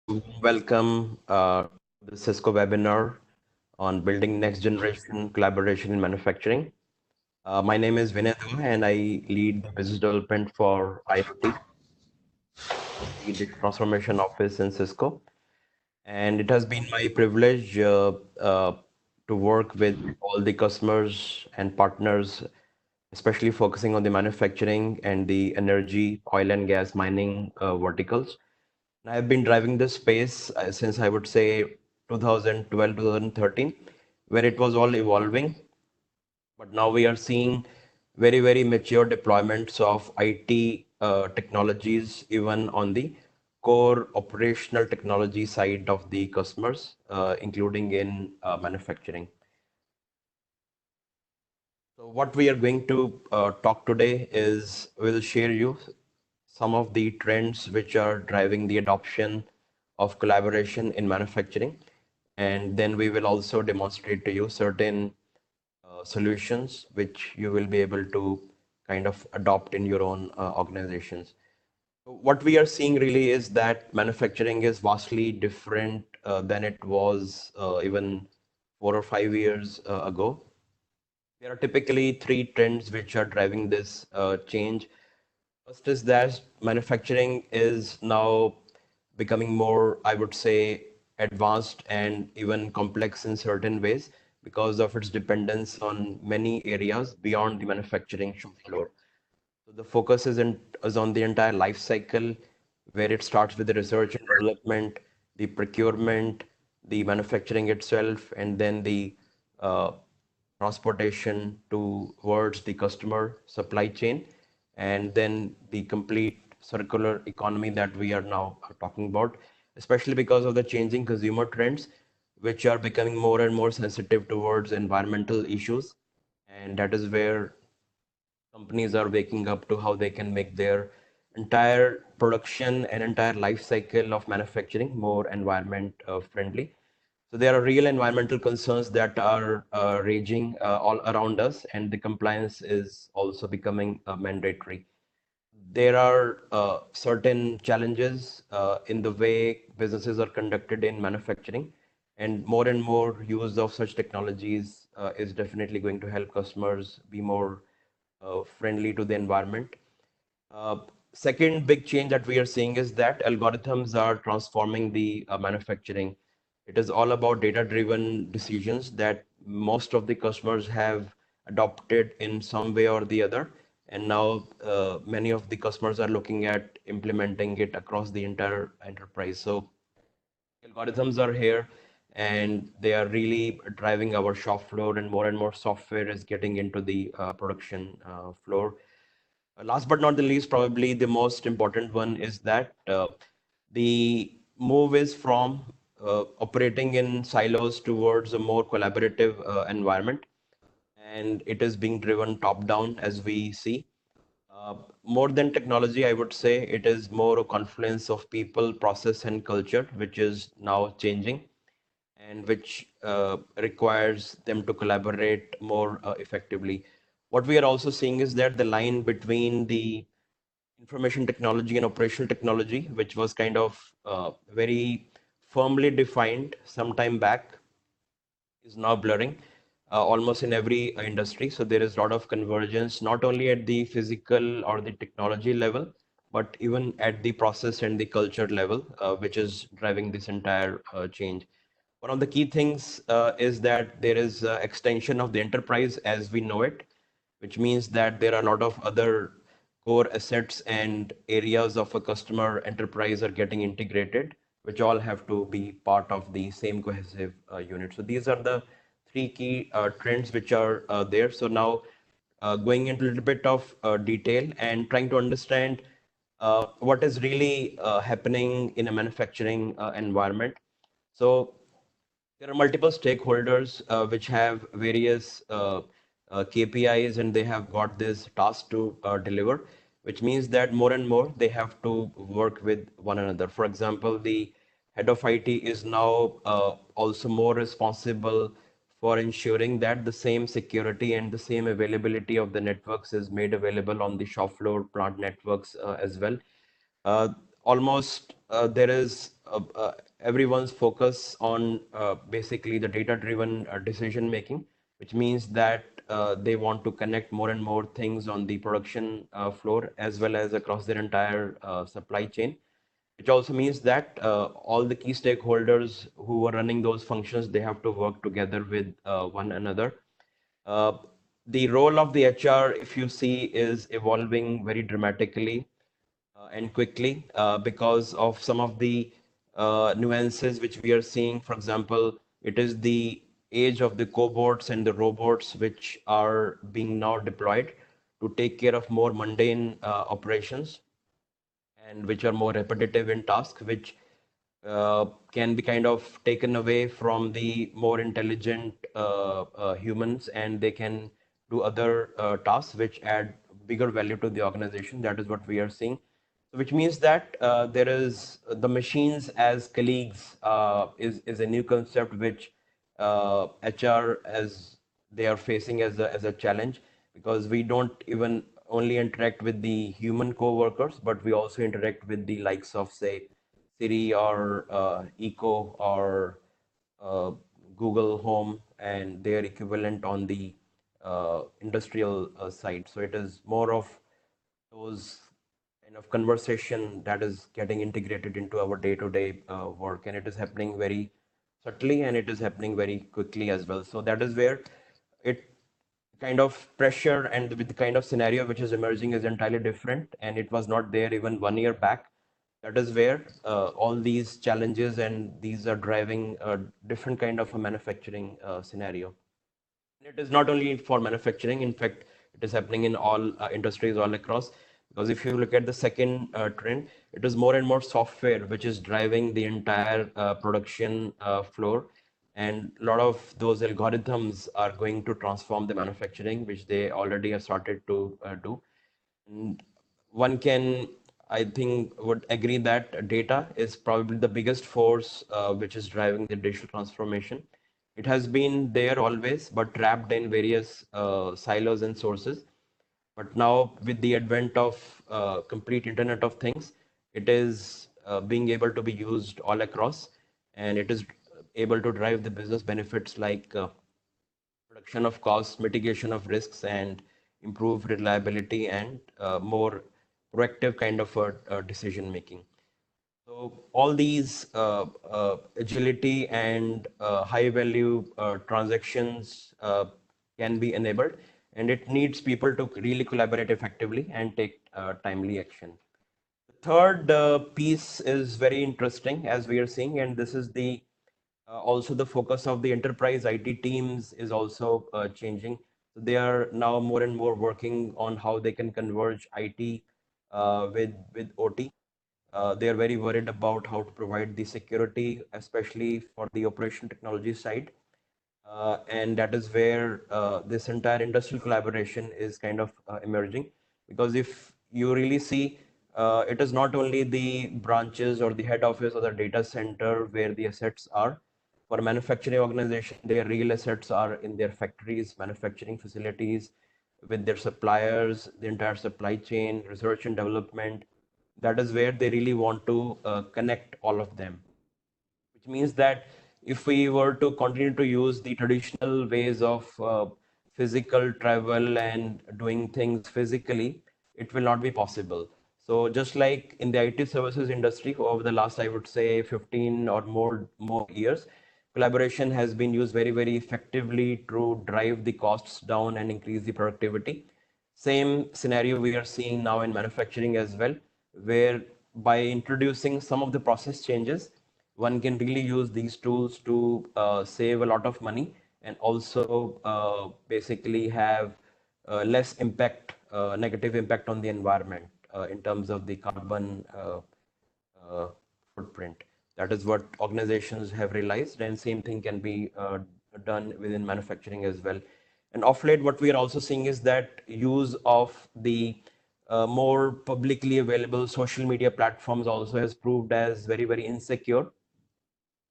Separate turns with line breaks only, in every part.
Welcome to the Cisco webinar on building next generation collaboration in manufacturing. My name is Vinay Dua and I lead the business development for IoT, the transformation office in Cisco. And it has been my privilege to work with all the customers and partners, especially focusing on the manufacturing and the energy, oil and gas mining verticals. I've been driving this space since I would say 2012, 2013, where it was all evolving. But now we are seeing very, very mature deployments of IT technologies, even on the core operational technology side of the customers, including in manufacturing. So what we are going to talk today is we'll share you some of the trends which are driving the adoption of collaboration in manufacturing. And then we will also demonstrate to you certain solutions which you will be able to kind of adopt in your own organizations. So what we are seeing really is that manufacturing is vastly different than it was even 4 or 5 years ago. There are typically three trends which are driving this change. First is that manufacturing is now becoming more, I would say, advanced and even complex in certain ways because of its dependence on many areas beyond the manufacturing shop floor. So the focus is on the entire life cycle, where it starts with the research and development, the procurement, the manufacturing itself, and then the uh, transportation towards the customer supply chain, and then the complete circular economy that we are now talking about, especially because of the changing consumer trends, which are becoming more and more sensitive towards environmental issues. And that is where companies are waking up to how they can make their entire production and entire life cycle of manufacturing more environment friendly. So there are real environmental concerns that are raging all around us, and the compliance is also becoming mandatory. There are certain challenges in the way businesses are conducted in manufacturing, and more use of such technologies is definitely going to help customers be more friendly to the environment. Uh, Second big change that we are seeing is that algorithms are transforming the manufacturing. It is all about data-driven decisions that most of the customers have adopted in some way or the other. And now many of the customers are looking at implementing it across the entire enterprise. So algorithms are here and they are really driving our shop floor, and more software is getting into the production floor. Last but not the least, probably the most important one is that the move is from operating in silos towards a more collaborative environment, and it is being driven top down as we see. More than technology, I would say it is more a confluence of people, process, and culture, which is now changing and which requires them to collaborate more effectively. What we are also seeing is that the line between the information technology and operational technology, which was kind of very firmly defined some time back, is now blurring almost in every industry. So there is a lot of convergence, not only at the physical or the technology level, but even at the process and the culture level, which is driving this entire change. One of the key things is that there is extension of the enterprise as we know it, which means that there are a lot of other core assets and areas of a customer enterprise are getting integrated, which all have to be part of the same cohesive unit. So these are the three key trends which are there. So now going into a little bit of detail and trying to understand what is really happening in a manufacturing environment. So there are multiple stakeholders which have various KPIs, and they have got this task to deliver, which means that more and more they have to work with one another. For example, the head of IT is now also more responsible for ensuring that the same security and the same availability of the networks is made available on the shop floor plant networks as well. Uh, Almost there is everyone's focus on basically the data-driven decision making, which means that they want to connect more and more things on the production floor as well as across their entire supply chain, which also means that all the key stakeholders who are running those functions, they have to work together with one another. uh, the role of the HR, if you see, is evolving very dramatically and quickly because of some of the nuances which we are seeing. For example, it is the age of the cobots and the robots which are being now deployed to take care of more mundane operations and which are more repetitive in task, which can be kind of taken away from the more intelligent humans, and they can do other tasks which add bigger value to the organization. That is what we are seeing. So which means that there is the machines as colleagues is a new concept which HR as they are facing as a challenge, because we don't even only interact with the human co-workers, but we also interact with the likes of, say, Siri or Echo or uh, Google Home and their equivalent on the industrial side. So it is more of those kind of conversation that is getting integrated into our day-to-day work, and it is happening very subtly and it is happening very quickly as well. So that is where it kind of pressure and with the kind of scenario which is emerging is entirely different, and it was not there even 1 year back. That is where all these challenges and these are driving a different kind of a manufacturing scenario. It is not only for manufacturing. In fact, it is happening in all industries all across. Because if you look at the second trend, it is more and more software which is driving the entire production floor. And a lot of those algorithms are going to transform the manufacturing, which they already have started to do. And one can, I think, would agree that data is probably the biggest force which is driving the digital transformation. It has been there always, but trapped in various silos and sources. But now, with the advent of complete Internet of Things, it is being able to be used all across, and it is able to drive the business benefits like reduction of costs, mitigation of risks, and improve reliability and more proactive kind of decision making. So all these agility and high value transactions can be enabled, and it needs people to really collaborate effectively and take timely action. The third piece is very interesting as we are seeing, and this is the also the focus of the enterprise IT teams is also changing. So they are now more and more working on how they can converge IT with OT. They are very worried about how to provide the security, especially for the operation technology side. And that is where this entire industrial collaboration is kind of emerging. Because if you really see, it is not only the branches or the head office or the data center where the assets are. For manufacturing organization, their real assets are in their factories, manufacturing facilities, with their suppliers, the entire supply chain, research and development. That is where they really want to connect all of them, which means that if we were to continue to use the traditional ways of physical travel and doing things physically, it will not be possible. So just like in the IT services industry over the last, I would say, 15 or more years, collaboration has been used very effectively to drive the costs down and increase the productivity. Same scenario we are seeing now in manufacturing as well, where by introducing some of the process changes, one can really use these tools to save a lot of money and also basically have less impact, negative impact on the environment in terms of the carbon uh, footprint. That is what organizations have realized, and same thing can be done within manufacturing as well. And of late, what we are also seeing is that use of the more publicly available social media platforms also has proved as very insecure.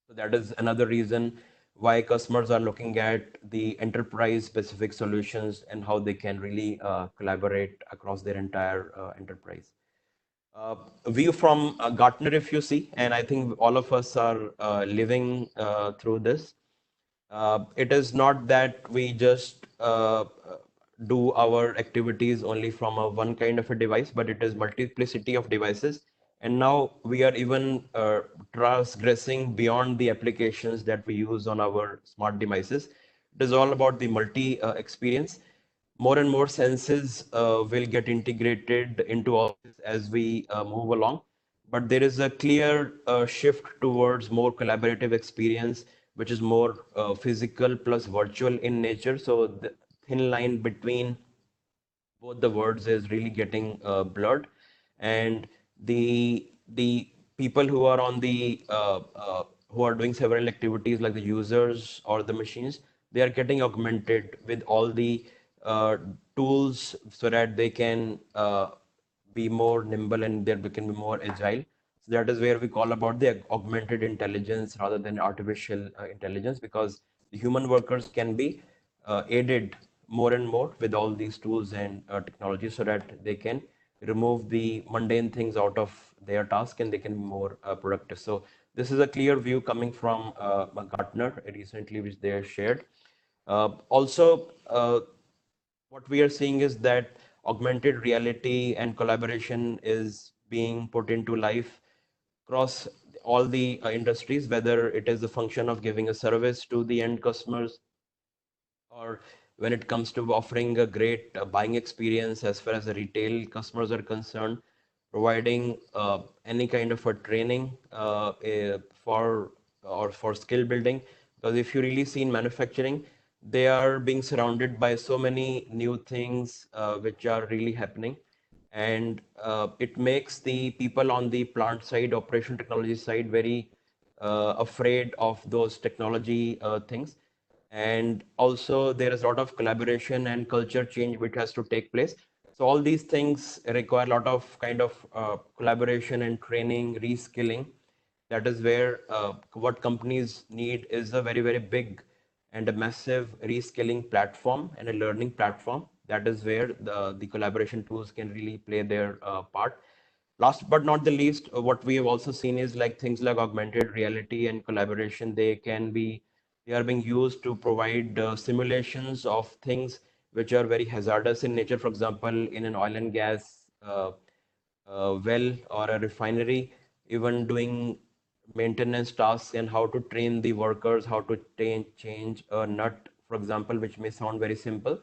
So that is another reason why customers are looking at the enterprise specific solutions and how they can really collaborate across their entire enterprise. uh, view from Gartner, if you see, and I think all of us are living through this. It is not that we just do our activities only from a one kind of a device, but it is multiplicity of devices. And now we are even transgressing beyond the applications that we use on our smart devices. It is all about the multi experience. More and more senses will get integrated into all this as we move along. But there is a clear shift towards more collaborative experience, which is more physical plus virtual in nature. So the thin line between both the words is really getting blurred, and the people who are on the who are doing several activities like the users or the machines, they are getting augmented with all the tools so that they can be more nimble and they can be more agile. So that is where we call about the augmented intelligence rather than artificial intelligence, because the human workers can be aided more and more with all these tools and technologies so that they can remove the mundane things out of their task and they can be more productive. So this is a clear view coming from Gartner recently, which they have shared. Also, what we are seeing is that augmented reality and collaboration is being put into life across all the industries, whether it is a function of giving a service to the end customers, or when it comes to offering a great buying experience as far as the retail customers are concerned, providing any kind of a training for or for skill building. Because if you really see in manufacturing, they are being surrounded by so many new things which are really happening, and it makes the people on the plant side, operation technology side, very afraid of those technology things. And also there is a lot of collaboration and culture change which has to take place. So all these things require a lot of kind of collaboration and training, reskilling. That is where what companies need is a very, very big and a massive reskilling platform and a learning platform. That is where the collaboration tools can really play their part. Last but not the least, what we have also seen is like things like augmented reality and collaboration. They are being used to provide simulations of things which are very hazardous in nature. For example, in an oil and gas well or a refinery, even doing maintenance tasks and how to train the workers, how to change a nut, for example, which may sound very simple,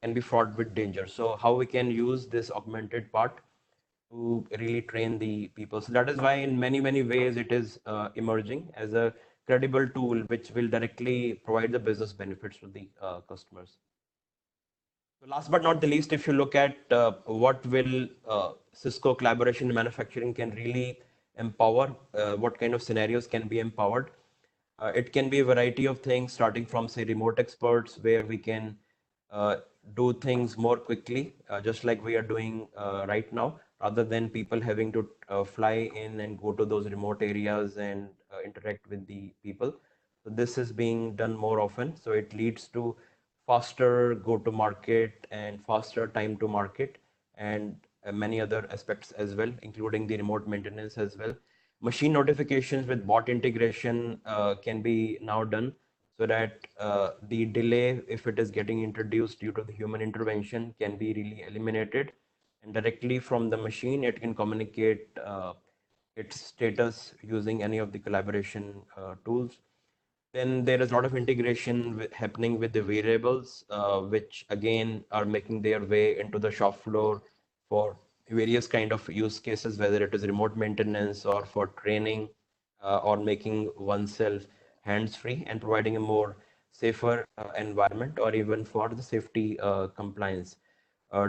can be fraught with danger. So how we can use this augmented part to really train the people. So that is why in many, many ways it is emerging as a credible tool which will directly provide the business benefits to the customers. So last but not the least, if you look at what will Cisco collaboration in manufacturing can really empower, what kind of scenarios can be empowered. It can be a variety of things, starting from say remote experts, where we can uh, do things more quickly, just like we are doing right now, rather than people having to fly in and go to those remote areas and interact with the people. So this is being done more often. So it leads to faster go to market and faster time to market, and many other aspects as well, including the remote maintenance as well. Machine notifications with bot integration can be now done so that the delay, if it is getting introduced due to the human intervention, can be really eliminated. And directly from the machine, it can communicate its status using any of the collaboration tools. Then there is a lot of integration happening with the variables, which again are making their way into the shop floor for various kind of use cases, whether it is remote maintenance or for training or making oneself hands-free and providing a more safer environment, or even for the safety compliance.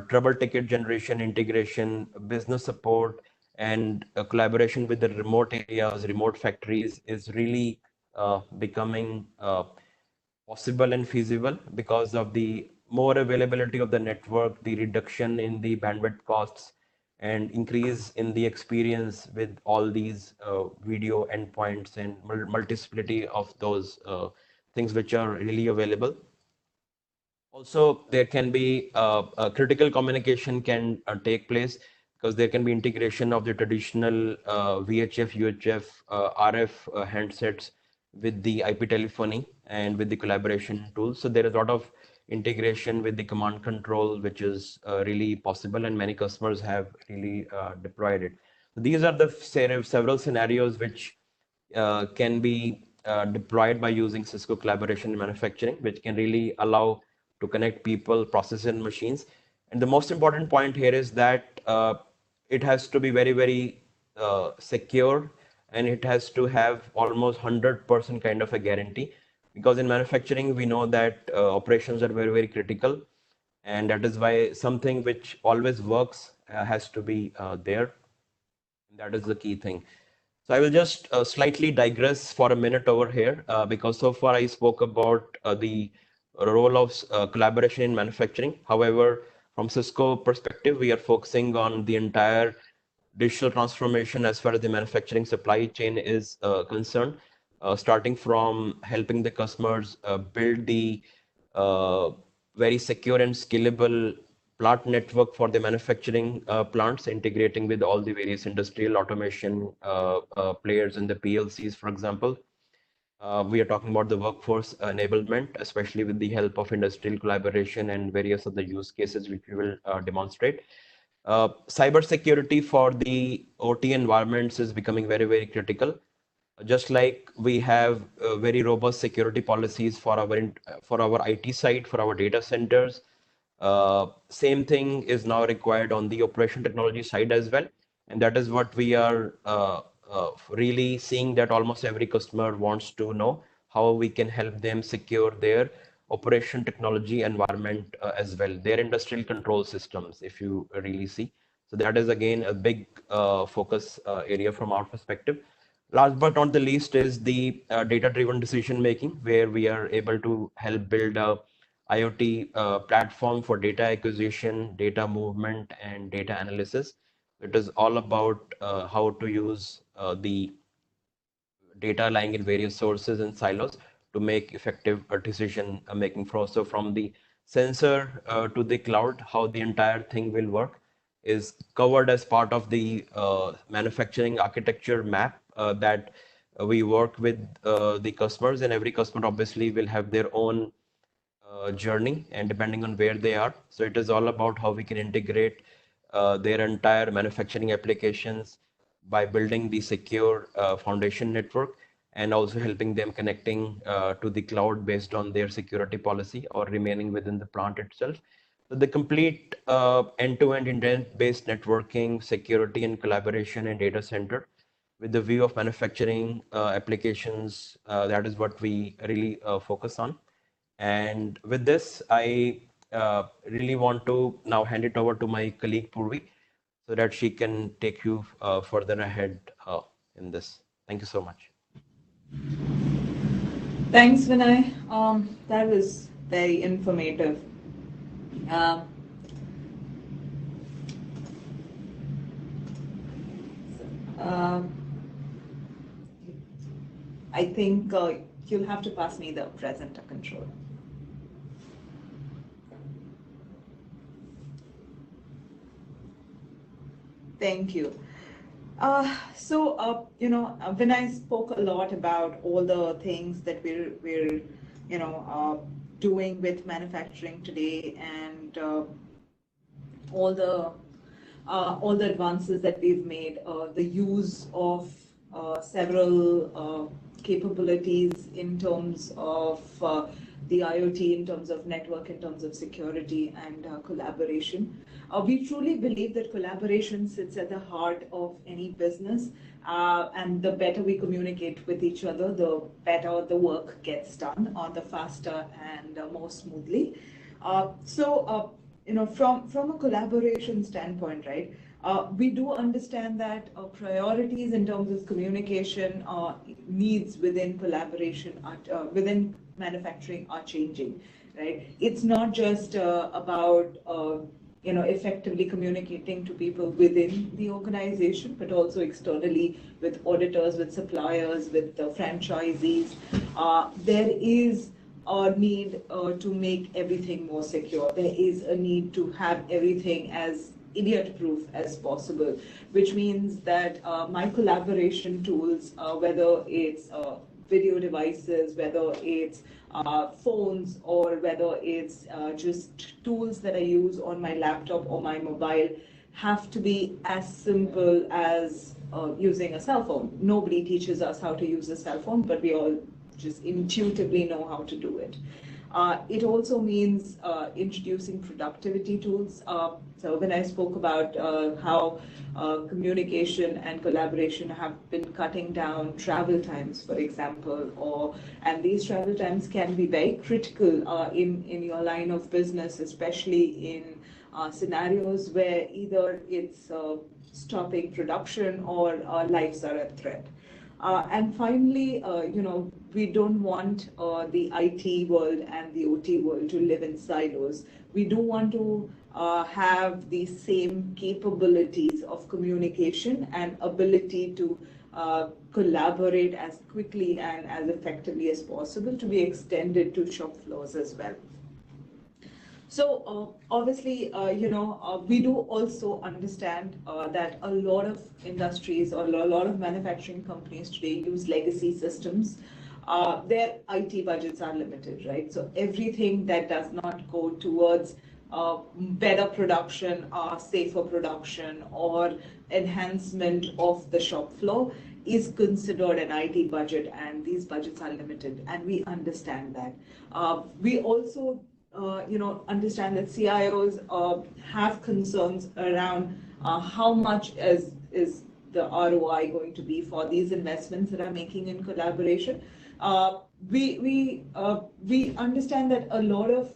Trouble ticket generation, integration, business support, and collaboration with the remote areas, remote factories is really becoming possible and feasible because of the more availability of the network, the reduction in the bandwidth costs, and increase in the experience with all these video endpoints and multiplicity of those things which are really available. Also, there can be critical communication can take place, because there can be integration of the traditional VHF, UHF, RF handsets with the IP telephony and with the collaboration tools. So there is a lot of integration with the command control, which is really possible, and many customers have really deployed it. So these are the several scenarios which can be deployed by using Cisco collaboration in manufacturing, which can really allow to connect people, processes, and machines. And the most important point here is that it has to be very, very secure, and it has to have almost 100% kind of a guarantee. Because in manufacturing, we know that operations are very, very critical. And that is why something which always works has to be there. That is the key thing. So I will just slightly digress for a minute over here because so far I spoke about the role of collaboration in manufacturing. However, from Cisco perspective, we are focusing on the entire digital transformation as far as the manufacturing supply chain is concerned, starting from helping the customers build the uh, very secure and scalable plant network for the manufacturing plants, integrating with all the various industrial automation players in the PLCs, for example. We are talking about the workforce enablement, especially with the help of industrial collaboration and various other use cases, which we will demonstrate. Cybersecurity for the OT environments is becoming very, very critical. Just like we have very robust security policies for our IT side, for our data centers, same thing is now required on the operation technology side as well. And that is what we are really seeing, that almost every customer wants to know how we can help them secure their operation technology environment as well, their industrial control systems, if you really see. So that is again a big focus area from our perspective. Last but not the least is the data-driven decision making, where we are able to help build a IoT platform for data acquisition, data movement, and data analysis. It is all about how to use the data lying in various sources and silos to make effective decision making process. So from the sensor to the cloud, how the entire thing will work is covered as part of the manufacturing architecture map that we work with the customers, and every customer obviously will have their own journey and depending on where they are. So it is all about how we can integrate their entire manufacturing applications by building the secure foundation network and also helping them connecting to the cloud based on their security policy or remaining within the plant itself. So the complete end-to-end intent-based networking, security and collaboration and data center with the view of manufacturing applications, that is what we really focus on. And with this, I really want to now hand it over to my colleague Purvi so that she can take you further ahead in this. Thank you so much.
Thanks, Vinay. That was very informative. Um, um, I think you'll have to pass me the presenter control. Thank you. Vinay spoke a lot about all the things that we're doing with manufacturing today, and all the advances that we've made, the use of several capabilities in terms of the IoT, in terms of network, in terms of security and collaboration. We truly believe that collaboration sits at the heart of any business, and the better we communicate with each other, the better the work gets done, or the faster and more smoothly. From a collaboration standpoint, right? We do understand that priorities in terms of communication needs within collaboration within manufacturing are changing, right? It's not just about effectively communicating to people within the organization, but also externally with auditors, with suppliers, with franchisees. There is a need to make everything more secure. There is a need to have everything as idiot-proof as possible, which means that my collaboration tools, whether it's video devices, whether it's phones, or whether it's just tools that I use on my laptop or my mobile, have to be as simple as using a cell phone. Nobody teaches us how to use a cell phone, but we all just intuitively know how to do it. It also means introducing productivity tools. So when I spoke about how communication and collaboration have been cutting down travel times, for example, and these travel times can be very critical in your line of business, especially in scenarios where either it's stopping production or lives are at threat. And finally, we don't want the IT world and the OT world to live in silos. We do want to have the same capabilities of communication and ability to collaborate as quickly and as effectively as possible to be extended to shop floors as well. So obviously, we do also understand that a lot of industries or a lot of manufacturing companies today use legacy systems. Their IT budgets are limited, right? So everything that does not go towards better production, safer production, or enhancement of the shop floor is considered an IT budget, and these budgets are limited, and we understand that. We also understand that CIOs have concerns around how much is the ROI going to be for these investments that are making in collaboration. We understand that a lot of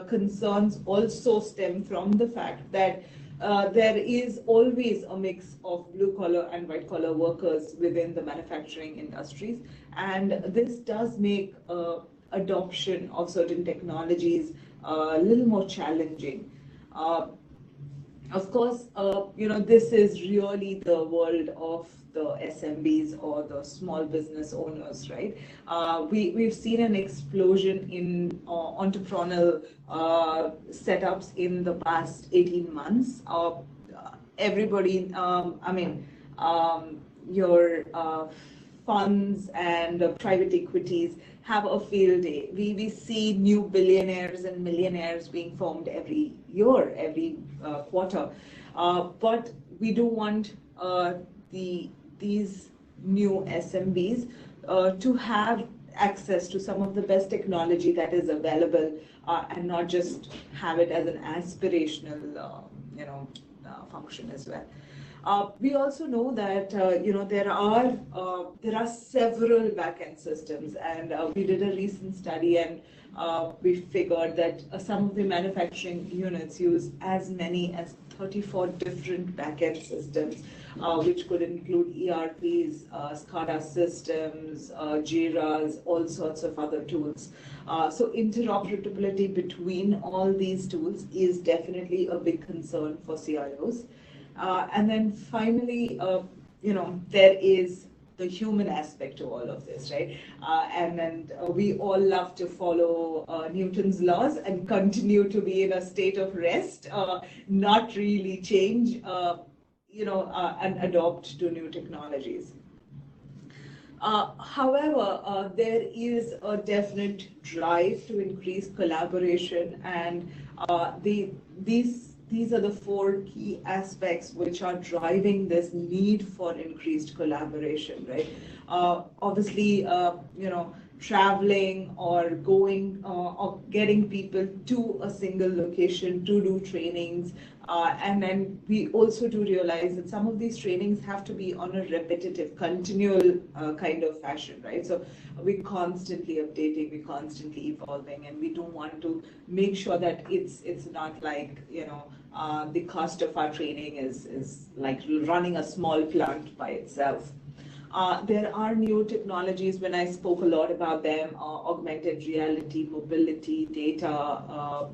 concerns also stem from the fact that there is always a mix of blue collar and white collar workers within the manufacturing industries, and this does make adoption of certain technologies a little more challenging. Of course, this is really the world of the SMBs or the small business owners, right? We've seen an explosion in entrepreneurial setups in the past 18 months. Everybody, your funds and private equities have a field day. We see new billionaires and millionaires being formed every year, every quarter. But we do want these new SMBs to have access to some of the best technology that is available, and not just have it as an aspirational function as well. We also know that there are several backend systems, and we did a recent study, and we figured that some of the manufacturing units use as many as 34 different backend systems, which could include ERPs, SCADA systems, JIRAs, all sorts of other tools. So interoperability between all these tools is definitely a big concern for CIOs. And then finally, there is the human aspect to all of this, right? And we all love to follow Newton's laws and continue to be in a state of rest, not really change, and adopt to new technologies. However, there is a definite drive to increase collaboration, and these are the four key aspects which are driving this need for increased collaboration, right? Obviously, traveling or going or getting people to a single location to do trainings. And then we also do realize that some of these trainings have to be on a repetitive, continual kind of fashion, right? So we're constantly updating, we're constantly evolving, and we don't want to make sure that it's not like, the cost of our training is like running a small plant by itself. There are new technologies. When I spoke a lot about them, augmented reality, mobility, data,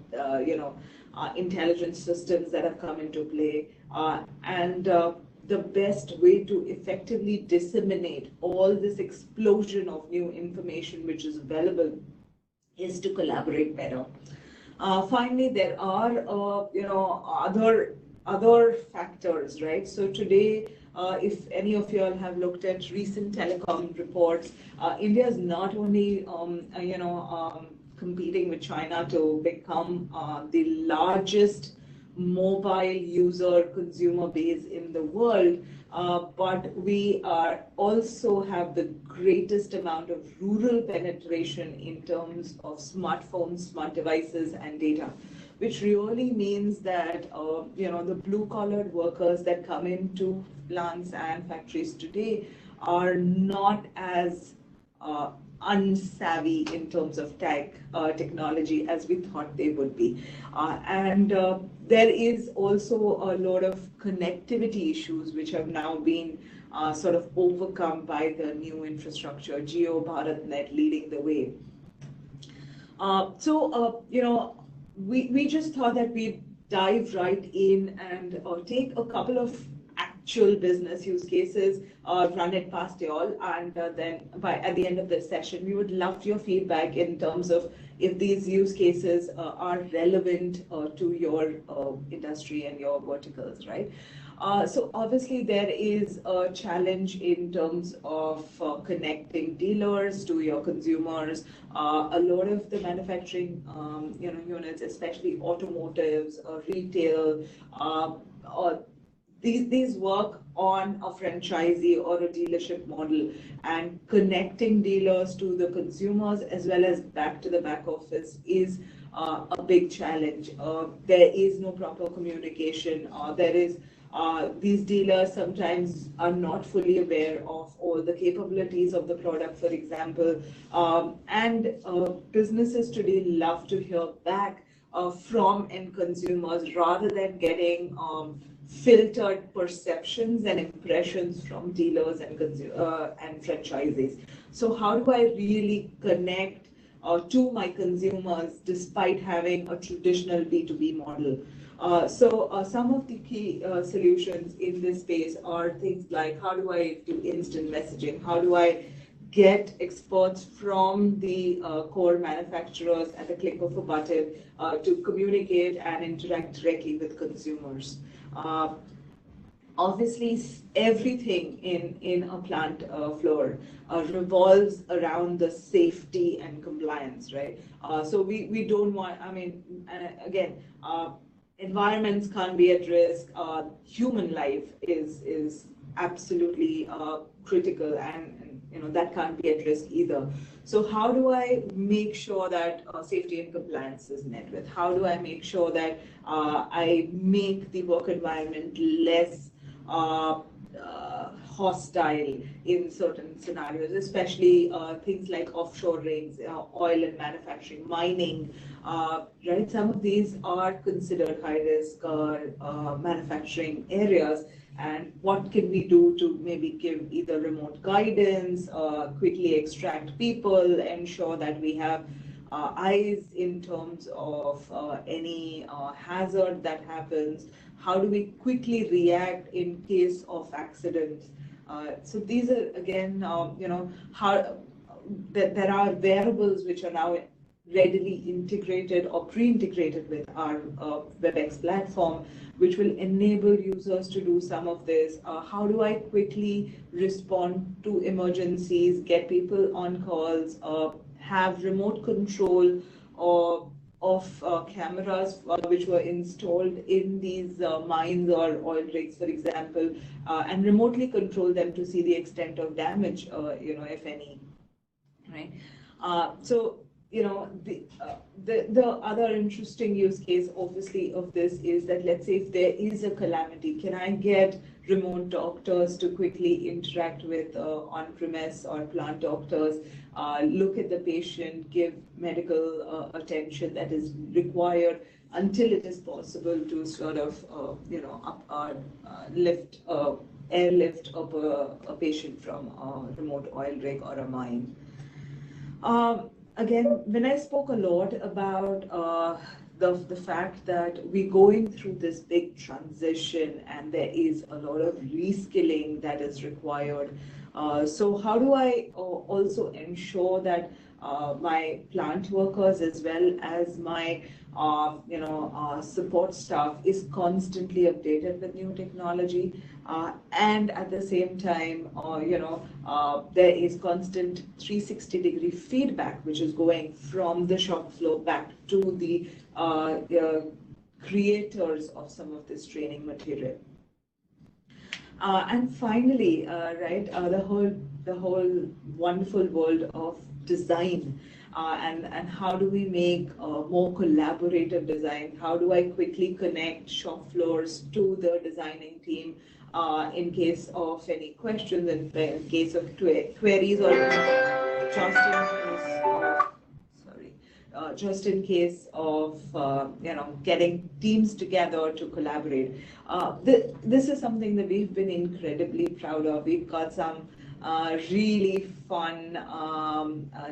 intelligence systems that have come into play. And the best way to effectively disseminate all this explosion of new information which is available is to collaborate better. Finally, there are other other factors, right? So today, if any of you all have looked at recent telecom reports, India is not only, competing with China to become the largest mobile user consumer base in the world, but we are also have the greatest amount of rural penetration in terms of smartphones, smart devices, and data, which really means that the blue-collar workers that come into plants and factories today are not as uh, unsavvy in terms of technology as we thought they would be. And there is also a lot of connectivity issues which have now been sort of overcome by the new infrastructure, Jio BharatNet leading the way. We just thought that we'd dive right in and take a couple of actual business use cases, run it past you all, and then at the end of this session, we would love your feedback in terms of if these use cases are relevant to your industry and your verticals, right? So obviously there is a challenge in terms of connecting dealers to your consumers. A lot of the manufacturing units, especially automotives, retail, or these work on a franchisee or a dealership model, and connecting dealers to the consumers as well as back to the back office is a big challenge. There is no proper communication. These dealers sometimes are not fully aware of all the capabilities of the product, for example. And businesses today love to hear back from end consumers rather than getting filtered perceptions and impressions from dealers and franchisees. So how do I really connect to my consumers despite having a traditional B2B model? Some of the key solutions in this space are things like, how do I do instant messaging? How do I get experts from the core manufacturers at the click of a button to communicate and interact directly with consumers? Uh, Obviously, everything in a plant floor revolves around the safety and compliance, right? So we don't want, I mean, again, environments can't be at risk. Human life is absolutely critical, and that can't be at risk either. So how do I make sure that safety and compliance is met with? How do I make sure that I make the work environment less hostile in certain scenarios, especially things like offshore rigs, oil and manufacturing, mining, right? Some of these are considered high risk manufacturing areas. And what can we do to maybe give either remote guidance, quickly extract people, ensure that we have eyes in terms of any hazard that happens? How do we quickly react in case of accidents? So these are again, how there are variables which are now readily integrated or pre-integrated with our WebEx platform, which will enable users to do some of this. How do I quickly respond to emergencies, get people on calls, have remote control of cameras which were installed in these mines or oil rigs, for example, and remotely control them to see the extent of damage, if any, right? So the other interesting use case, obviously, of this is that, let's say if there is a calamity, can I get remote doctors to quickly interact with on-premise or plant doctors, look at the patient, give medical attention that is required until it is possible to sort of, airlift up a patient from a remote oil rig or a mine. Again, when I spoke a lot about the fact that we're going through this big transition and there is a lot of reskilling that is required, So how do I also ensure that my plant workers as well as my support staff is constantly updated with new technology, and at the same time, there is constant 360-degree feedback which is going from the shop floor back to the creators of some of this training material. And finally, the whole wonderful world of design, and how do we make more collaborative design? How do I quickly connect shop floors to the designing team in case of any questions, in case of queries, or just in case of just in case of getting teams together to collaborate. This is something that we've been incredibly proud of. We've got some really fun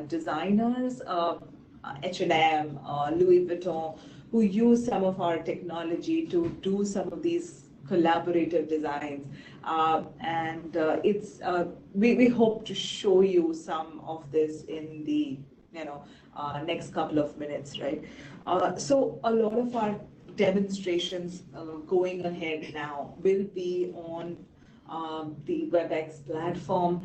designers, H&M, Louis Vuitton, who use some of our technology to do some of these collaborative designs, and we hope to show you some of this in the next couple of minutes, right? So a lot of our demonstrations going ahead now will be on the WebEx platform.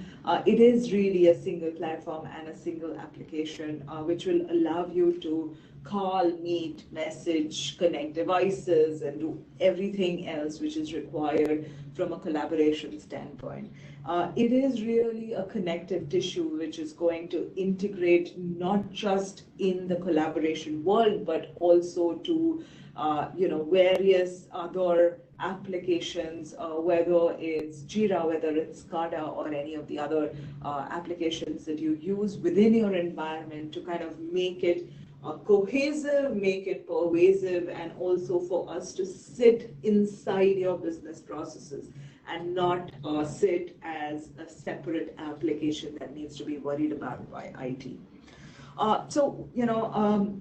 It is really a single platform and a single application, which will allow you to call, meet, message, connect devices, and do everything else which is required from a collaboration standpoint. It is really a connective tissue which is going to integrate not just in the collaboration world, but also to various other applications, whether it's Jira, whether it's SCADA, or any of the other applications that you use within your environment to kind of make it cohesive, make it pervasive, and also for us to sit inside your business processes and not sit as a separate application that needs to be worried about by IT.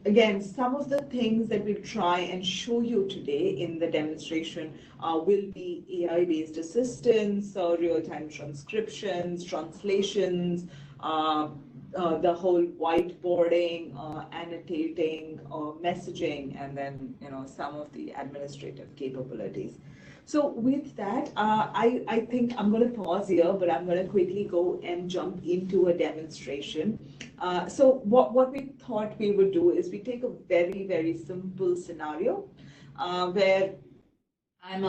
Again, some of the things that we'll try and show you today in the demonstration will be AI-based assistance, real-time transcriptions, translations, the whole whiteboarding, annotating, messaging, and then some of the administrative capabilities. So with that, I think I'm going to pause here, but I'm going to quickly go and jump into a demonstration. So what we thought we would do is we take a very, very simple scenario where I'm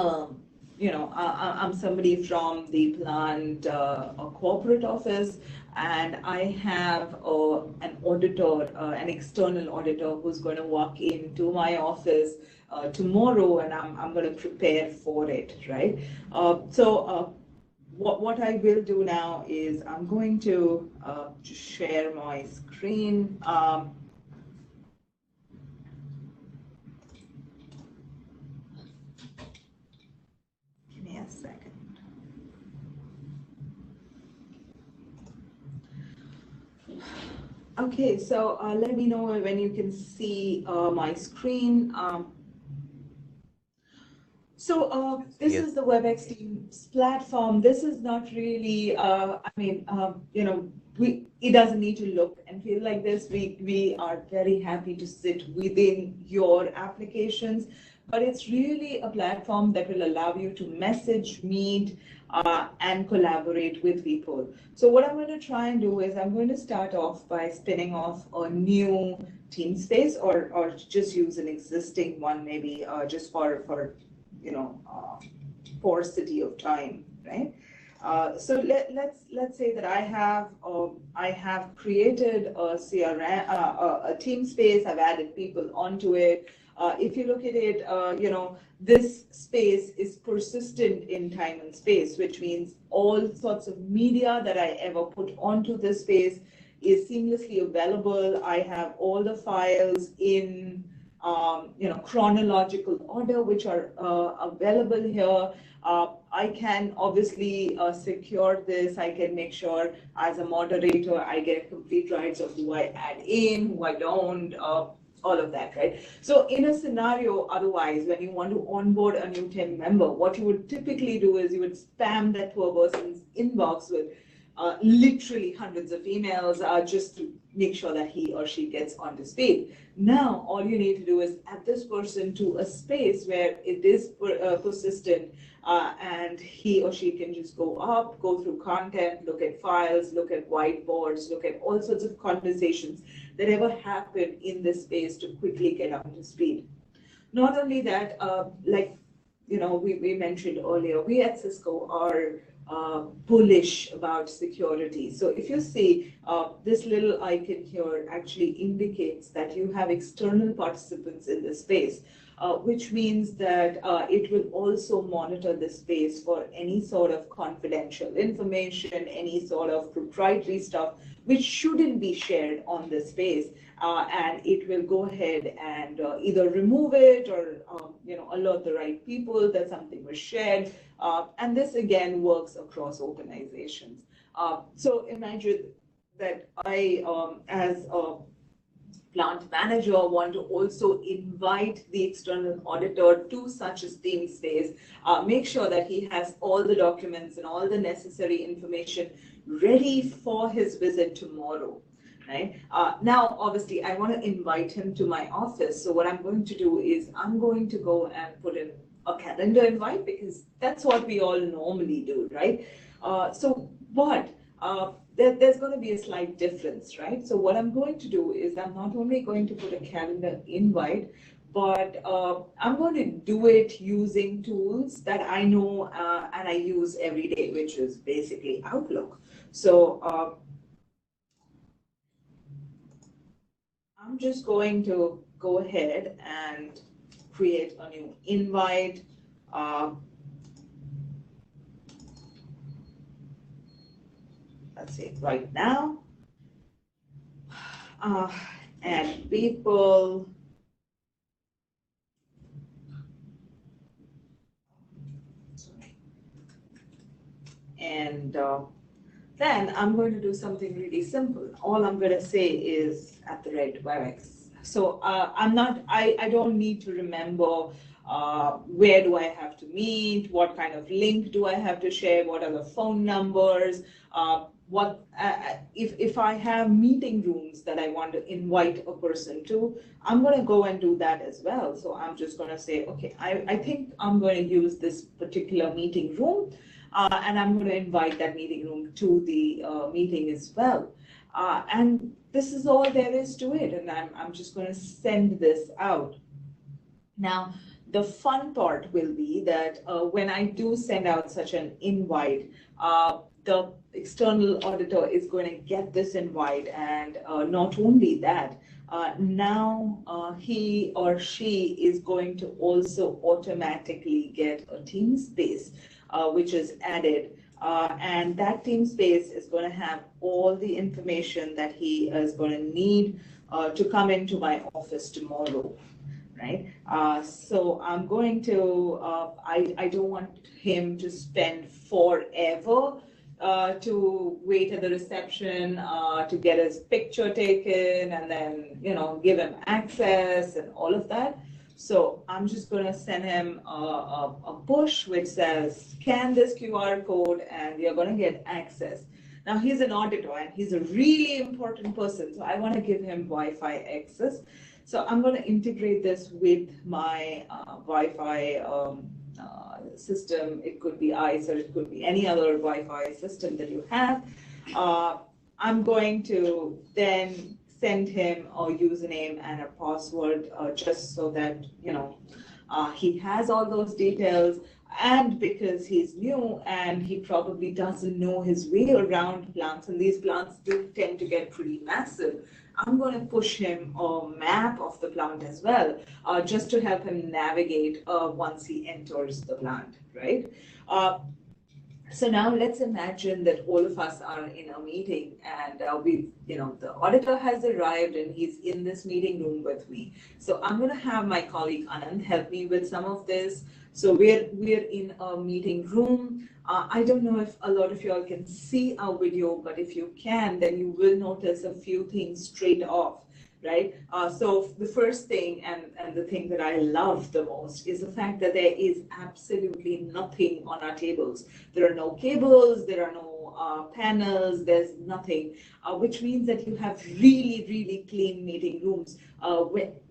somebody from the plant a corporate office, and I have an auditor, an external auditor who's going to walk into my office tomorrow, and I'm going to prepare for it, right? What I will do now is I'm going to just share my screen. Give me a second. Okay, so let me know when you can see my screen. This is the WebEx Teams platform. This is not really, it doesn't need to look and feel like this. We are very happy to sit within your applications, but it's really a platform that will allow you to message, meet, and collaborate with people. So what I'm going to try and do is I'm going to start off by spinning off a new team space, or just use an existing one, maybe just for paucity of time, right? So let's say that I have created a CRM, a team space. I've added people onto it. If you look at it, this space is persistent in time and space, which means all sorts of media that I ever put onto this space is seamlessly available. I have all the files in chronological order, which are available here. I can obviously secure this. I can make sure as a moderator, I get complete rights of who I add in, who I don't, all of that, right? So in a scenario, otherwise, when you want to onboard a new team member, what you would typically do is you would spam that poor person's inbox with literally hundreds of emails just to make sure that he or she gets on to speed. Now, all you need to do is add this person to a space where it is persistent, and he or she can just go up, go through content, look at files, look at whiteboards, look at all sorts of conversations that ever happen in this space to quickly get up to speed. Not only that, like we mentioned earlier, we at Cisco are bullish about security. So if you see this little icon here actually indicates that you have external participants in the space, which means that it will also monitor the space for any sort of confidential information, any sort of proprietary stuff which shouldn't be shared on the space, and it will go ahead and either remove it or alert the right people that something was shared. And this again works across organizations. So imagine that I, as a plant manager, want to also invite the external auditor to such a steam space, make sure that he has all the documents and all the necessary information ready for his visit tomorrow. Right? Now, obviously, I want to invite him to my office. So what I'm going to do is I'm going to go and put in a calendar invite, because that's what we all normally do, right? There's going to be a slight difference, right? So what I'm going to do is I'm not only going to put a calendar invite, but I'm going to do it using tools that I know and I use every day, which is basically Outlook. So I'm just going to go ahead and create a new invite. Let's say right now, and people, and then I'm going to do something really simple. All I'm going to say is @WebEx. So I don't need to remember where do I have to meet, what kind of link do I have to share, what are the phone numbers, if I have meeting rooms that I want to invite a person to, I'm going to go and do that as well. So I'm just going to say, okay, I think I'm going to use this particular meeting room, and I'm going to invite that meeting room to the meeting as well. And this is all there is to it, and I'm just going to send this out. Now, the fun part will be that when I do send out such an invite, the external auditor is going to get this invite, and not only that, now he or she is going to also automatically get a team space, which is added. And that team space is going to have all the information that he is going to need to come into my office tomorrow. Right? So I'm going to, I don't want him to spend forever to wait at the reception to get his picture taken and then, give him access and all of that. So I'm just going to send him a push which says, scan this QR code and you're going to get access. Now he's an auditor and he's a really important person, so I want to give him Wi-Fi access. So I'm going to integrate this with my Wi-Fi system. It could be ICE or it could be any other Wi-Fi system that you have. I'm going to then send him a username and a password just so that, he has all those details. And because he's new and he probably doesn't know his way around plants, and these plants do tend to get pretty massive, I'm going to push him a map of the plant as well, just to help him navigate once he enters the plant, right? So now let's imagine that all of us are in a meeting and the auditor has arrived and he's in this meeting room with me. So I'm going to have my colleague Anand help me with some of this. So we're in a meeting room. I don't know if a lot of you all can see our video, but if you can, then you will notice a few things straight off. right? So the first thing and the thing that I love the most is the fact that there is absolutely nothing on our tables. There are no cables, there are no panels, there's nothing, which means that you have really, really clean meeting rooms.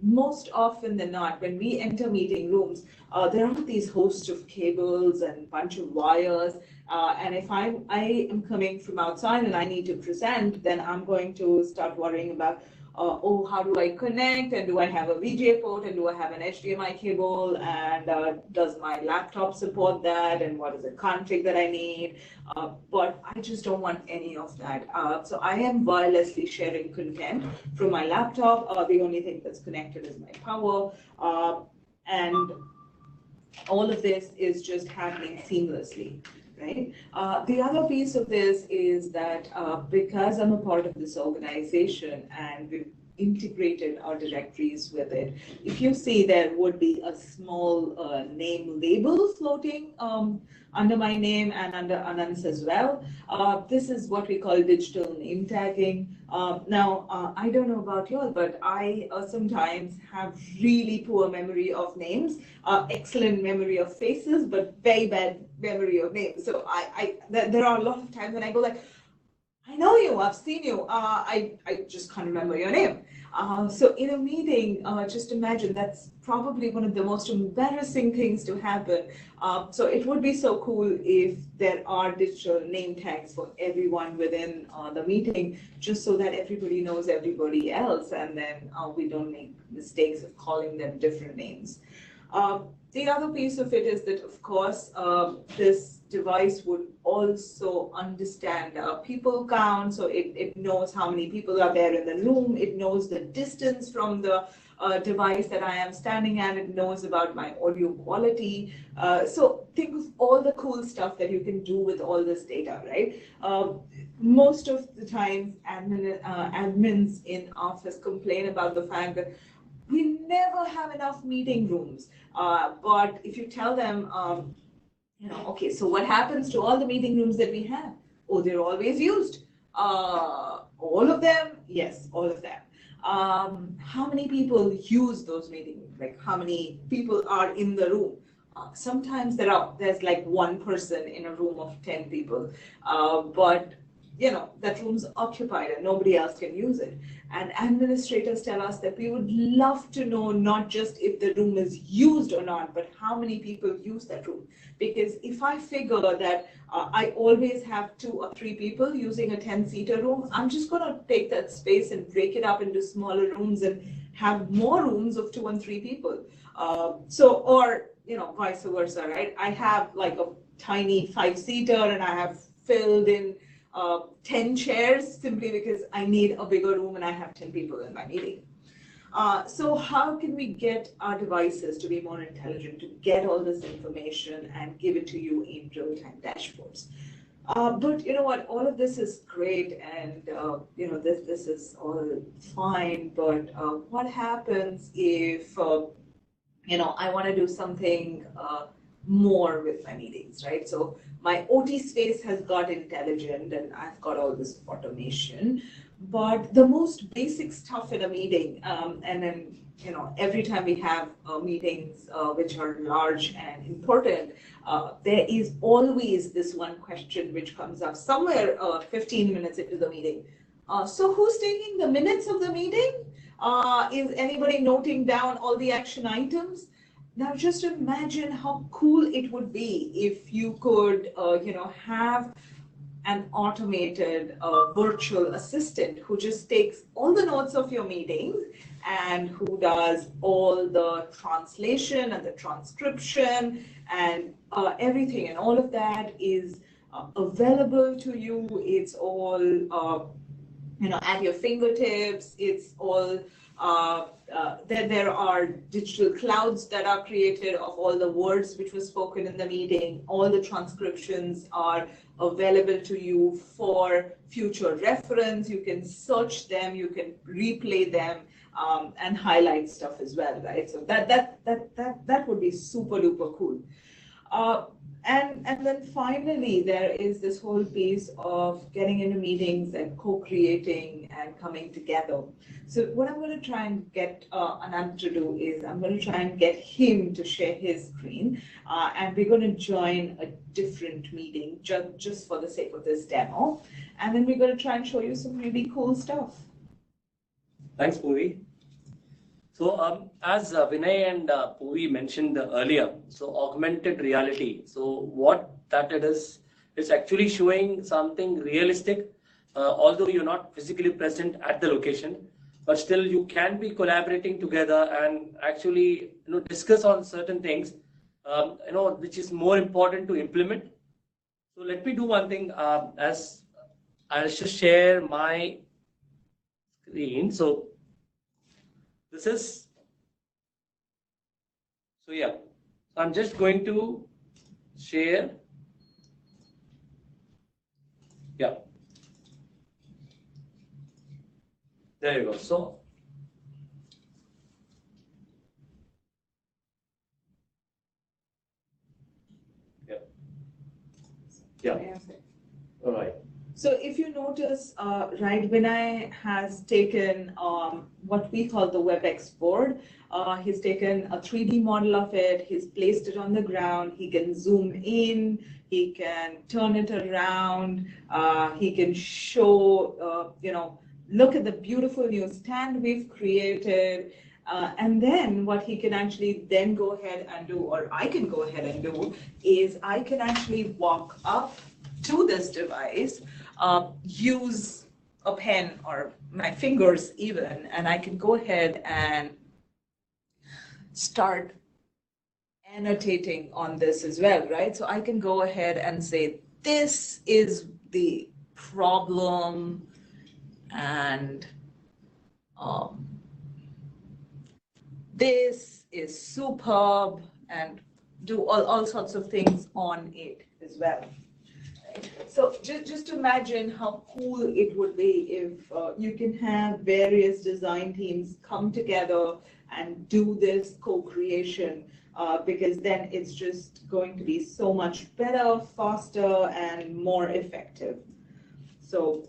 Most often than not, when we enter meeting rooms, there are these hosts of cables and bunch of wires. And if I am coming from outside and I need to present, then I'm going to start worrying about, oh, how do I connect? And do I have a VGA port? And do I have an HDMI cable? And does my laptop support that? And what is the config that I need? But I just don't want any of that. So I am wirelessly sharing content from my laptop. The only thing that's connected is my power. And all of this is just happening seamlessly, right? The other piece of this is that because I'm a part of this organization and we've integrated our directories with it, if you see there would be a small name label floating under my name and under Anand's as well. This is what we call digital name tagging. Now, I don't know about you all, but I sometimes have really poor memory of names, excellent memory of faces, but very bad memory of names. So there are a lot of times when I go like, I know you, I've seen you, I just can't remember your name. So in a meeting, just imagine that's probably one of the most embarrassing things to happen. So it would be so cool if there are digital name tags for everyone within the meeting, just so that everybody knows everybody else, and then we don't make mistakes of calling them different names. The other piece of it is that, of course, this device would also understand people count, so it knows how many people are there in the room, it knows the distance from the device that I am standing at, it knows about my audio quality. So think of all the cool stuff that you can do with all this data, right? Most of the time, admins in office complain about the fact that we never have enough meeting rooms. But if you tell them, okay, so what happens to all the meeting rooms that we have? Oh, they're always used. All of them? Yes, all of them. How many people use those meeting rooms? Like how many people are in the room? Sometimes there's like one person in a room of 10 people, but that room's occupied and nobody else can use it. And administrators tell us that we would love to know not just if the room is used or not, but how many people use that room. Because if I figure that I always have 2 or 3 people using a 10-seater room, I'm just going to take that space and break it up into smaller rooms and have more rooms of 2 and 3 people. Or vice versa, right? I have like a tiny 5-seater and I have filled in 10 chairs simply because I need a bigger room and I have 10 people in my meeting. So how can we get our devices to be more intelligent, to get all this information and give it to you in real-time dashboards? But you know what, all of this is great and this is all fine, but what happens if I want to do something more with my meetings, right? So my OT space has got intelligent and I've got all this automation, but the most basic stuff in a meeting, and then every time we have meetings which are large and important, there is always this one question which comes up somewhere 15 minutes into the meeting. So who's taking the minutes of the meeting? Is anybody noting down all the action items? Now just imagine how cool it would be if you could, have an automated virtual assistant who just takes all the notes of your meetings and who does all the translation and the transcription and everything, and all of that is available to you. It's all at your fingertips. It's all there are digital clouds that are created of all the words which were spoken in the meeting. All the transcriptions are available to you for future reference. You can search them, you can replay them, and highlight stuff as well, right? So that would be super duper cool. And then finally, there is this whole piece of getting into meetings and co-creating and coming together. So what I'm going to try and get Anand to do is I'm going to try and get him to share his screen, and we're going to join a different meeting just for the sake of this demo. And then we're going to try and show you some really cool stuff.
Thanks, Puri. So as Vinay and Puri mentioned earlier, so augmented reality. So what that it is, it's actually showing something realistic, although you're not physically present at the location, but still you can be collaborating together and actually discuss on certain things, which is more important to implement. So let me do one thing. As I'll just share my screen. So this is, so yeah, so I'm just going to share, yeah, there you go. So, yeah, yeah, all right.
So if you notice, right, Vinay has taken what we call the WebEx board. He's taken a 3D model of it. He's placed it on the ground. He can zoom in. He can turn it around. He can show, look at the beautiful new stand we've created. And then what he can actually then go ahead and do, or I can go ahead and do, is I can actually walk up to this device, use a pen or my fingers even, and I can go ahead and start annotating on this as well, right? So I can go ahead and say, this is the problem, and this is superb, and do all sorts of things on it as well. So just imagine how cool it would be if you can have various design teams come together and do this co-creation, because then it's just going to be so much better, faster, and more effective. So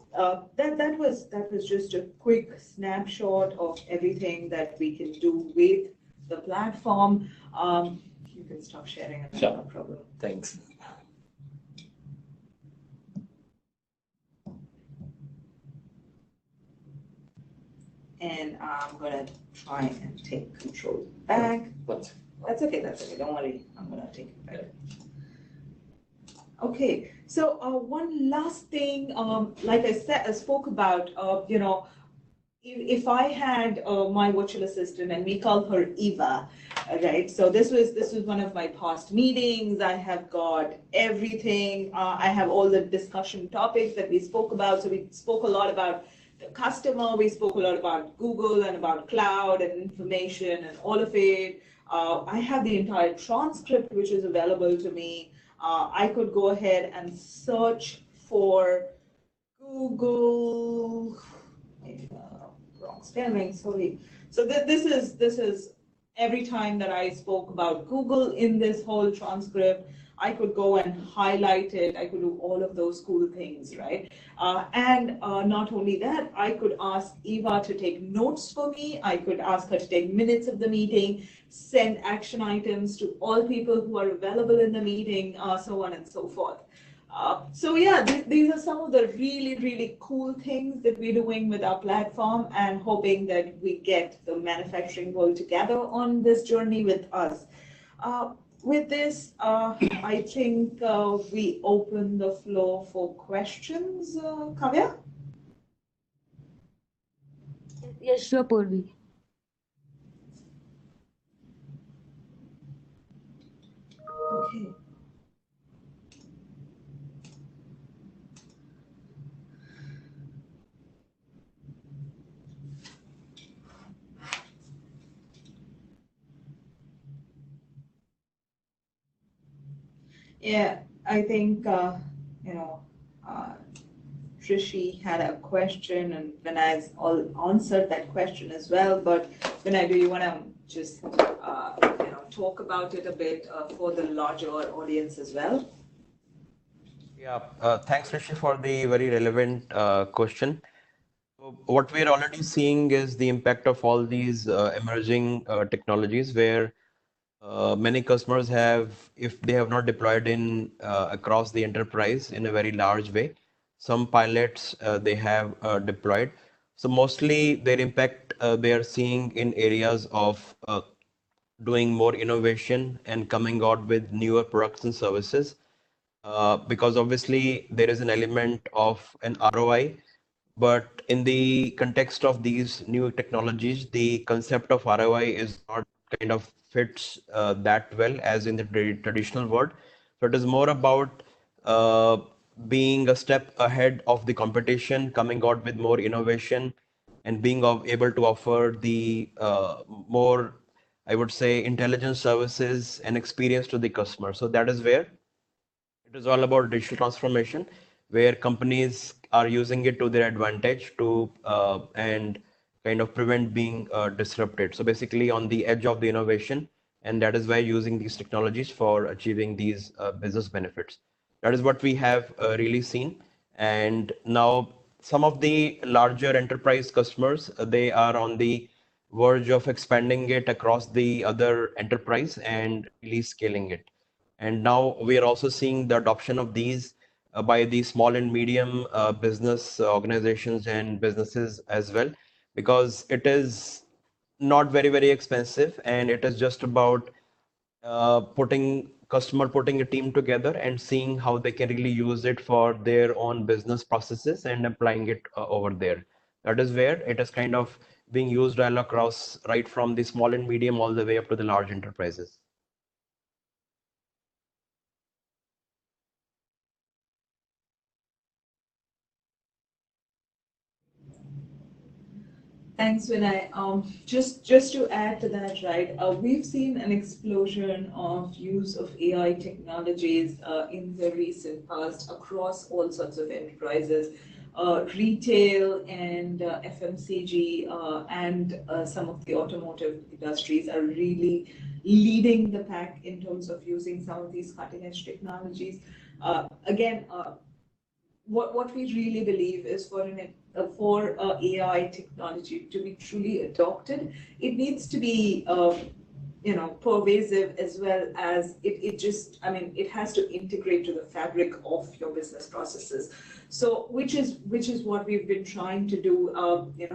that was just a quick snapshot of everything that we can do with the platform. You can stop sharing it,
Sure.
no problem.
Thanks.
And I'm gonna try and take control back.
What?
That's okay, don't worry, I'm gonna take it back. Okay, so one last thing, like I spoke about, if I had my virtual assistant, and we call her Eva, right? So this was one of my past meetings. I have got everything. I have all the discussion topics that we spoke about. So we spoke a lot about the customer. We spoke a lot about Google and about cloud and information and all of it. I have the entire transcript which is available to me. I could go ahead and search for Google. Wrong spelling, sorry. So this is every time that I spoke about Google in this whole transcript, I could go and highlight it. I could do all of those cool things, right? And not only that, I could ask Eva to take notes for me. I could ask her to take minutes of the meeting, send action items to all people who are available in the meeting, so on and so forth. So yeah, these are some of the really cool things that we're doing with our platform, and hoping that we get the manufacturing world together on this journey with us. With this, I think we open the floor for questions. Kavya?
Yes, sure, Purvi.
Okay. Yeah, I think, Rishi had a question, and Vinay's all answered that question as well. But Vinay, do you want to just talk about it a bit for the larger audience as well?
Yeah, thanks, Rishi, for the very relevant question. So what we're already seeing is the impact of all these emerging technologies where many customers have, if they have not deployed in across the enterprise in a very large way, some pilots they have deployed. So mostly their impact they are seeing in areas of doing more innovation and coming out with newer products and services because obviously there is an element of an ROI, but in the context of these new technologies, the concept of ROI is not kind of fits that well as in the traditional world. So it is more about uh, being a step ahead of the competition, coming out with more innovation, and being able to offer the more, I would say, intelligent services and experience to the customer. So that is where it is all about digital transformation, where companies are using it to their advantage to and kind of prevent being disrupted. So basically, on the edge of the innovation, and that is why using these technologies for achieving these business benefits. That is what we have really seen. And now some of the larger enterprise customers, they are on the verge of expanding it across the other enterprise and really scaling it. And now we are also seeing the adoption of these by the small and medium business organizations and businesses as well, because it is not very, very expensive, and it is just about putting a team together and seeing how they can really use it for their own business processes and applying it over there. That is where it is kind of being used all across, right from the small and medium all the way up to the large enterprises.
Thanks, Vinay. Just to add to that, right? We've seen an explosion of use of AI technologies in the recent past across all sorts of enterprises, retail and FMCG, and some of the automotive industries are really leading the pack in terms of using some of these cutting edge technologies. Again, what we really believe is for AI technology to be truly adopted, it needs to be pervasive as well as it just, I mean, it has to integrate to the fabric of your business processes. So which is what we've been trying to do,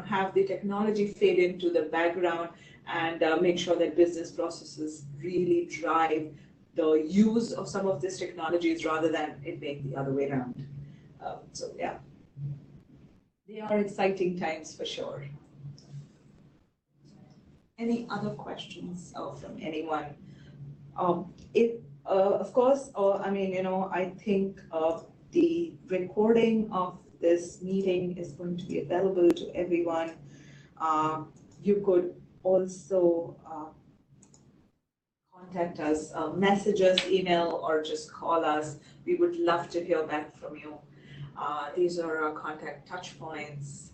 have the technology fade into the background and make sure that business processes really drive the use of some of these technologies rather than it being the other way around. So yeah, they are exciting times for sure. Any other questions from anyone? If of course, I mean, I think the recording of this meeting is going to be available to everyone. You could also contact us, message us, email, or just call us. We would love to hear back from you. These are our contact touch points.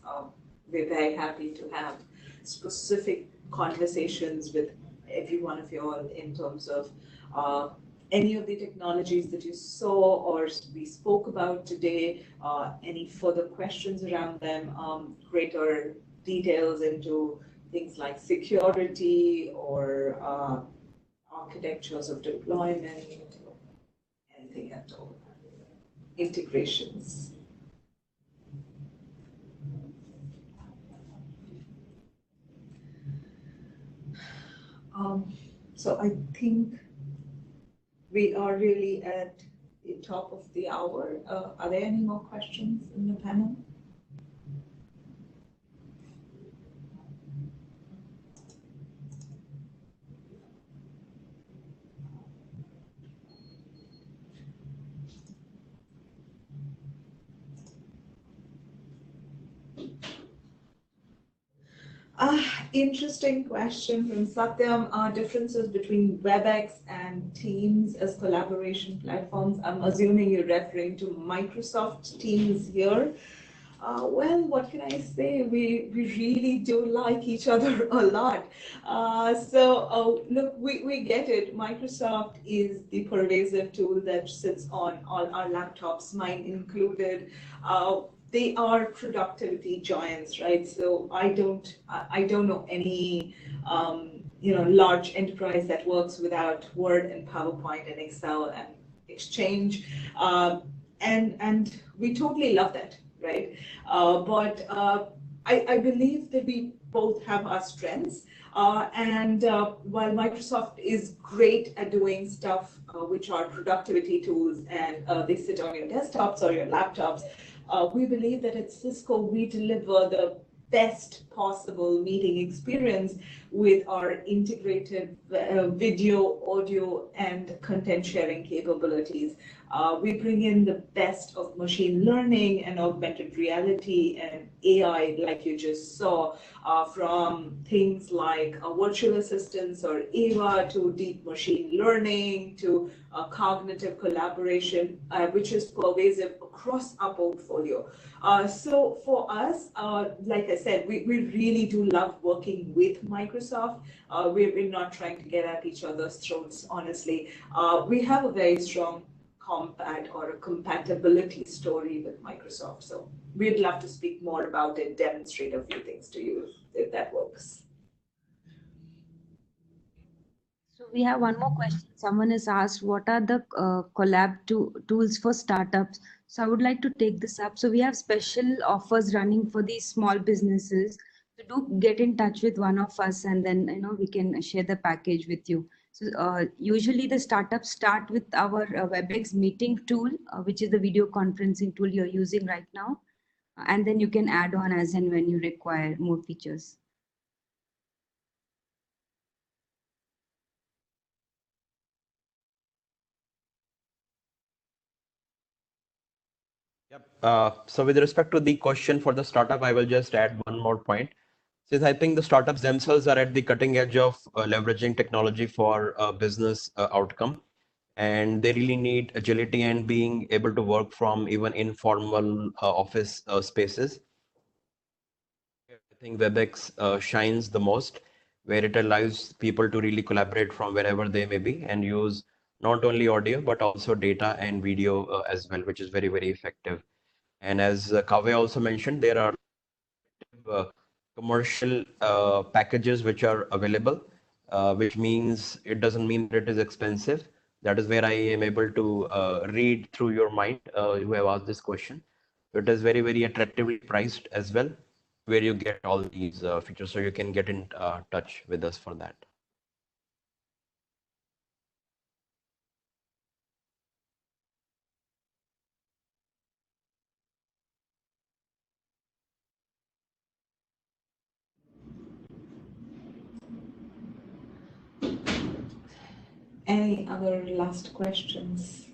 We're very happy to have specific conversations with every one of you all in terms of any of the technologies that you saw or we spoke about today, any further questions around them, greater details into things like security or architectures of deployment, anything at all. Integrations. So I think we are really at the top of the hour. Are there any more questions in the panel? Interesting question from Satyam. Differences between WebEx and Teams as collaboration platforms. I'm assuming you're referring to Microsoft Teams here. Well, what can I say? We really do like each other a lot. Look, we get it. Microsoft is the pervasive tool that sits on all our laptops, mine included. They are productivity giants, right? So I don't know any large enterprise that works without Word and PowerPoint and Excel and Exchange. And we totally love that, right? But I believe that we both have our strengths. And while Microsoft is great at doing stuff which are productivity tools and they sit on your desktops or your laptops, we believe that at Cisco we deliver the best possible meeting experience with our integrated video, audio, and content sharing capabilities. We bring in the best of machine learning and augmented reality and AI, like you just saw, from things like virtual assistants or AVA to deep machine learning to cognitive collaboration, which is pervasive across our portfolio. So for us, like I said, we really do love working with Microsoft. We're not trying to get at each other's throats, honestly. We have a very strong compat or a compatibility story with Microsoft. So we'd love to speak more about it, demonstrate a few things to you if that works.
So we have one more question. Someone has asked, what are the tools for startups? So I would like to take this up. So we have special offers running for these small businesses. So do get in touch with one of us, and then we can share the package with you. So usually the startups start with our WebEx meeting tool, which is the video conferencing tool you're using right now. And then you can add on as and when you require more features.
Yep. So with respect to the question for the startup, I will just add one more point. Since I think the startups themselves are at the cutting edge of leveraging technology for business outcome, and they really need agility and being able to work from even informal office spaces. I think WebEx shines the most, where it allows people to really collaborate from wherever they may be and use not only audio but also data and video as well, which is very, very effective. And as Kavya also mentioned, there are uh, commercial packages which are available, which means it doesn't mean that it is expensive. That is where I am able to read through your mind, who have asked this question. It is very, very attractively priced as well, where you get all these features, so you can get in touch with us for that.
Any other last questions?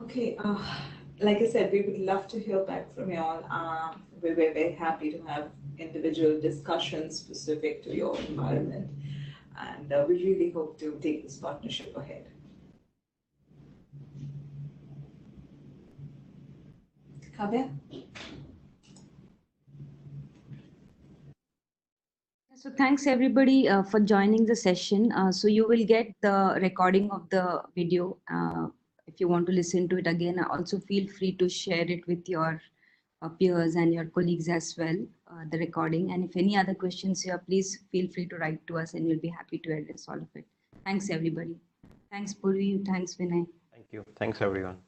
Okay, like I said, we would love to hear back from you all. We're very happy to have individual discussions specific to your environment, and we really hope to take this partnership ahead. Kavya?
So thanks everybody for joining the session. So you will get the recording of the video. If you want to listen to it again, also feel free to share it with your peers and your colleagues as well, the recording. And if any other questions here, please feel free to write to us and we'll be happy to address all of it. Thanks everybody. Thanks Purvi, thanks Vinay.
Thank you. Thanks, everyone.